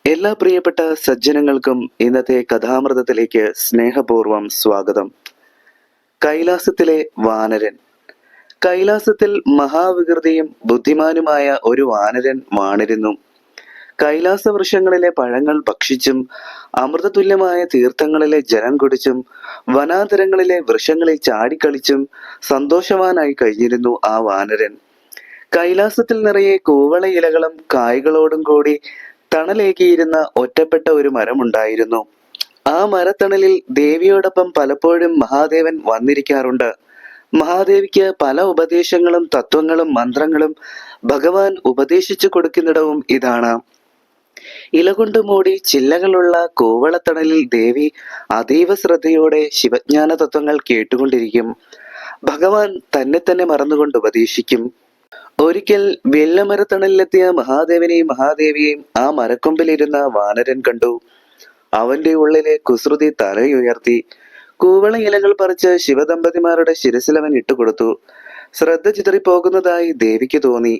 എല്ലാ പ്രിയപ്പെട്ട സജ്ജനങ്ങൾക്കും ഇന്നത്തെ കഥാമൃതത്തിലേക്ക് സ്നേഹപൂർവം സ്വാഗതം. കൈലാസത്തിലെ വാനരൻ. കൈലാസത്തിൽ മഹാവികൃതിയും ബുദ്ധിമാനുമായ ഒരു വാനരൻ വാണിരുന്നു. കൈലാസ വൃക്ഷങ്ങളിലെ പഴങ്ങൾ ഭക്ഷിച്ചും അമൃതതുല്യമായ തീർത്ഥങ്ങളിലെ ജലം കുടിച്ചും വനാന്തരങ്ങളിലെ വൃക്ഷങ്ങളിൽ ചാടിക്കളിച്ചും സന്തോഷവാനായി കഴിഞ്ഞിരുന്നു ആ വാനരൻ. കൈലാസത്തിൽ നിറയെ കൂവള ഇലകളും കായ്കളോടും കൂടി തണലേകിയിരുന്ന ഒറ്റപ്പെട്ട ഒരു മരമുണ്ടായിരുന്നു. ആ മരത്തണലിൽ ദേവിയോടൊപ്പം പലപ്പോഴും മഹാദേവൻ വന്നിരിക്കാറുണ്ട്. മഹാദേവിക്ക് പല ഉപദേശങ്ങളും തത്വങ്ങളും മന്ത്രങ്ങളും ഭഗവാൻ ഉപദേശിച്ചു കൊടുക്കുന്നിടവും ഇതാണ്. ഇലകൊണ്ട് മൂടി ചില്ലകളുള്ള കൂവളത്തണലിൽ ദേവി അതീവ ശ്രദ്ധയോടെ ശിവജ്ഞാന തത്വങ്ങൾ കേട്ടുകൊണ്ടിരിക്കും. ഭഗവാൻ തന്നെ തന്നെ മറന്നുകൊണ്ട് ഉപദേശിക്കും. ഒരിക്കൽ വെള്ളമരത്തണലിലെത്തിയ മഹാദേവനെയും മഹാദേവിയെയും ആ മരക്കൊമ്പിലിരുന്ന വാനരൻ കണ്ടു. അവന്റെ ഉള്ളിലെ കുസൃതി തലയുയർത്തി. കൂവള ഇലകൾ പറിച്ച് ശിവദമ്പതിമാരുടെ ശിരസിലവൻ ഇട്ടുകൊടുത്തു. ശ്രദ്ധ ചിതറിപ്പോകുന്നതായി ദേവിക്ക് തോന്നി.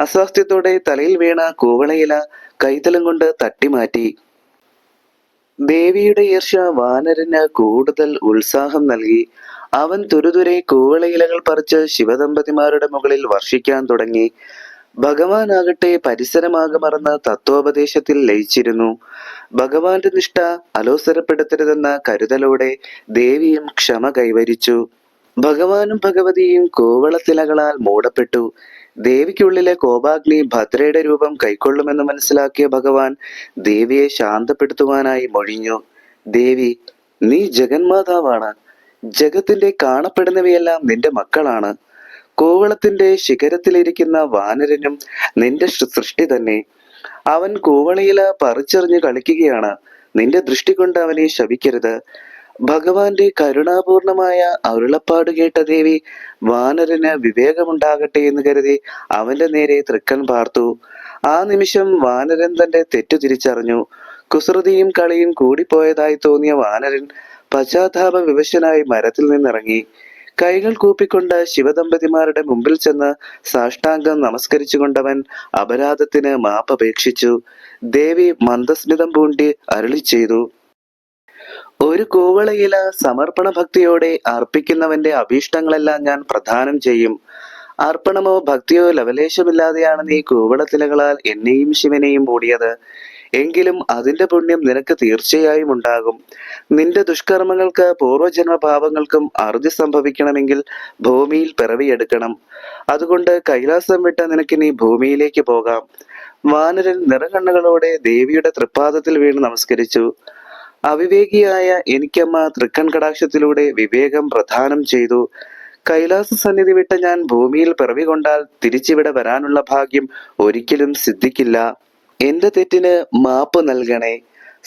അസ്വാസ്ഥ്യത്തോടെ തലയിൽ വീണ കൂവളയില കൈത്തലം കൊണ്ട് തട്ടിമാറ്റി. ദേവിയുടെ ഈർഷ്യ വാനരന് കൂടുതൽ ഉത്സാഹം നൽകി. അവൻ തുരുതുരെ കൂവളയിലകൾ പറിച്ച് ശിവദമ്പതിമാരുടെ മുകളിൽ വർഷിക്കാൻ തുടങ്ങി. ഭഗവാനാകട്ടെ പരിസരമാകെ മറന്ന് തത്വോപദേശത്തിൽ ലയിച്ചിരുന്നു. ഭഗവാന്റെ നിഷ്ഠ അലോസരപ്പെടുത്തരുതെന്ന കരുതലോടെ ദേവിയും ക്ഷമ കൈവരിച്ചു. ഭഗവാനും ഭഗവതിയും കൂവളത്തിലകളാൽ മൂടപ്പെട്ടു. ദേവിക്കുള്ളിലെ കോപാഗ്നി ഭദ്രയുടെ രൂപം കൈക്കൊള്ളുമെന്ന് മനസ്സിലാക്കിയ ഭഗവാൻ ദേവിയെ ശാന്തപ്പെടുത്തുവാനായി മൊഴിഞ്ഞു. ദേവി, നീ ജഗന്മാതാവാണ്. ജഗത്തിന്റെ കാണപ്പെടുന്നവയെല്ലാം നിന്റെ മക്കളാണ്. കൂവളത്തിന്റെ ശിഖരത്തിലിരിക്കുന്ന വാനരനും നിന്റെ സൃഷ്ടി തന്നെ. അവൻ കൂവളയില പറിച്ചെറിഞ്ഞ് കളിക്കുകയാണ്. നിന്റെ ദൃഷ്ടി കൊണ്ട് അവനെ ശപിക്കരുത്. ഭഗവാന്റെ കരുണാപൂർണമായ അരുളപ്പാട് കേട്ട ദേവി വാനരന് വിവേകമുണ്ടാകട്ടെ എന്ന് കരുതി അവന്റെ നേരെ തൃക്കൺ പാർത്തു. ആ നിമിഷം വാനരൻ തന്റെ തെറ്റു തിരിച്ചറിഞ്ഞു. കുസൃതിയും കളിയും കൂടിപ്പോയതായി തോന്നിയ വാനരൻ പശ്ചാത്താപ വിവശനായി മരത്തിൽ നിന്നിറങ്ങി. കൈകൾ കൂപ്പിക്കൊണ്ട് ശിവദമ്പതിമാരുടെ മുമ്പിൽ ചെന്ന് സാഷ്ടാംഗം നമസ്കരിച്ചുകൊണ്ടവൻ അപരാധത്തിന് മാപ്പപേക്ഷിച്ചു. ദേവി മന്ദസ്മിതം പൂണ്ടി അരുളി ചെയ്തു: ഒരു കൂവളയില സമർപ്പണ ഭക്തിയോടെ അർപ്പിക്കുന്നവന്റെ അഭീഷ്ടങ്ങളെല്ലാം ഞാൻ പ്രദാനം ചെയ്യും. അർപ്പണമോ ഭക്തിയോ ലവലേശമില്ലാതെയാണ് നീ കൂവളത്തിലകളാൽ എന്നെയും ശിവനെയും മൂടിയത്. എങ്കിലും അതിന്റെ പുണ്യം നിനക്ക് തീർച്ചയായും ഉണ്ടാകും. നിന്റെ ദുഷ്കർമ്മങ്ങൾക്ക് പൂർവജന്മ പാപങ്ങൾക്കും അറുതി സംഭവിക്കണമെങ്കിൽ ഭൂമിയിൽ പിറവിയെടുക്കണം. അതുകൊണ്ട് കൈലാസം വിട്ട് നിനക്കിനി ഭൂമിയിലേക്ക് പോകാം. വാനരൻ നിറകണ്ണുകളോടെ ദേവിയുടെ തൃപ്പാദത്തിൽ വീണ് നമസ്കരിച്ചു. അവിവേകിയായ എനിക്കമ്മ തൃക്കൺ കടാക്ഷത്തിലൂടെ വിവേകം പ്രദാനം ചെയ്തു. കൈലാസ സന്നിധി വിട്ട് ഞാൻ ഭൂമിയിൽ പിറവി കൊണ്ടാൽ തിരിച്ചിവിടെ വരാനുള്ള ഭാഗ്യം ഒരിക്കലും സിദ്ധിക്കില്ല. എന്റെ തെറ്റിന് മാപ്പ് നൽകണേ.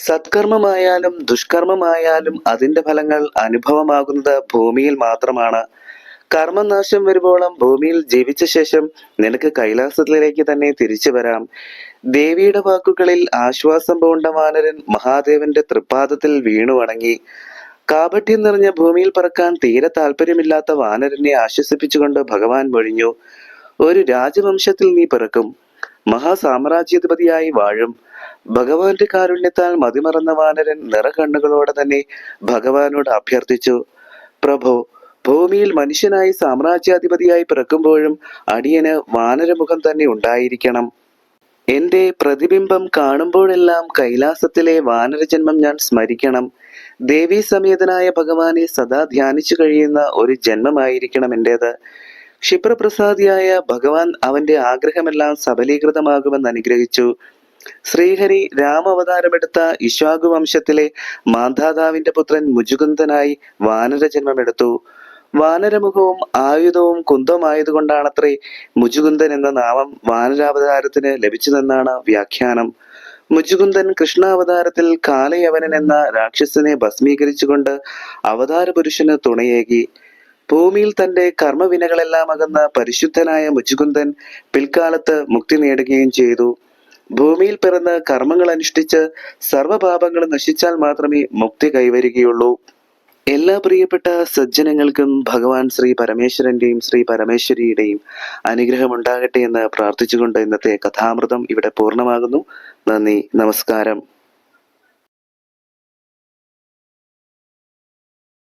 സത്കർമ്മമായാലും ദുഷ്കർമ്മമായാലും അതിന്റെ ഫലങ്ങൾ അനുഭവമാകുന്നത് ഭൂമിയിൽ മാത്രമാണ്. കർമ്മനാശം വരുവോളം ഭൂമിയിൽ ജീവിച്ച ശേഷം നിനക്ക് കൈലാസത്തിലേക്ക് തന്നെ തിരിച്ചു വരാം. ദേവിയുടെ വാക്കുകളിൽ ആശ്വാസം പൂണ്ട വാനരൻ മഹാദേവന്റെ തൃപ്പാദത്തിൽ വീണു വണങ്ങി. കാപട്യം നിറഞ്ഞ ഭൂമിയിൽ പറക്കാൻ തീരെ താല്പര്യമില്ലാത്ത വാനരനെ ആശ്വസിപ്പിച്ചുകൊണ്ട് ഭഗവാൻ മൊഴിഞ്ഞു: ഒരു രാജവംശത്തിൽ നീ പിറക്കും. മഹാസാമ്രാജ്യാധിപതിയായി വാഴും. ഭഗവാന്റെ കാരുണ്യത്താൽ മതിമറന്ന വാനരൻ നിറകണ്ണുകളോടെ തന്നെ ഭഗവാനോട് അഭ്യർത്ഥിച്ചു: പ്രഭോ, ഭൂമിയിൽ മനുഷ്യനായി സാമ്രാജ്യാധിപതിയായി പിറക്കുമ്പോഴും അടിയന് വാനരമുഖം തന്നെ ഉണ്ടായിരിക്കണം. എന്റെ പ്രതിബിംബം കാണുമ്പോഴെല്ലാം കൈലാസത്തിലെ വാനരജന്മം ഞാൻ സ്മരിക്കണം. ദേവീ സമേതനായ ഭഗവാനെ സദാ ധ്യാനിച്ചു കഴിയുന്ന ഒരു ജന്മമായിരിക്കണം എന്റേത്. ക്ഷിപ്രപ്രസാദിയായ ഭഗവാൻ അവന്റെ ആഗ്രഹമെല്ലാം സബലീകൃതമാകുമെന്ന് അനുഗ്രഹിച്ചു. ശ്രീഹരി രാമാവതാരമെടുത്ത ഇക്ഷ്വാകു വംശത്തിലെ മാന്ധാതാവിന്റെ പുത്രൻ മുചുകുന്ദനായി വാനര ജന്മമെടുത്തു. വാനരമുഖവും ആയുധവും കുന്തമായതുകൊണ്ടാണത്രേ മുചുകുന്ദൻ എന്ന നാമം വാനരാവതാരത്തിന് ലഭിച്ചതെന്നാണ് വ്യാഖ്യാനം. മുചുകുന്ദൻ കൃഷ്ണാവതാരത്തിൽ കാലയവനൻ എന്ന രാക്ഷസനെ ഭസ്മീകരിച്ചുകൊണ്ട് അവതാര പുരുഷന് തുണയേകി. ഭൂമിയിൽ തന്റെ കർമ്മവിനകളെല്ലാം അകന്ന പരിശുദ്ധനായ മുചുകുന്ദൻ പിൽക്കാലത്ത് മുക്തി നേടുകയും ചെയ്തു. ഭൂമിയിൽ പിറന്ന് കർമ്മങ്ങൾ അനുഷ്ഠിച്ച് സർവപാപങ്ങളും നശിച്ചാൽ മാത്രമേ മുക്തി കൈവരികയുള്ളൂ. എല്ലാ പ്രിയപ്പെട്ട സജ്ജനങ്ങൾക്കും ഭഗവാൻ ശ്രീ പരമേശ്വരന്റെയും ശ്രീ പരമേശ്വരിയുടെയും അനുഗ്രഹം ഉണ്ടാകട്ടെ എന്ന് പ്രാർത്ഥിച്ചുകൊണ്ട് ഇന്നത്തെ കഥാമൃതം ഇവിടെ പൂർണ്ണമാകുന്നു. നന്ദി, നമസ്കാരം.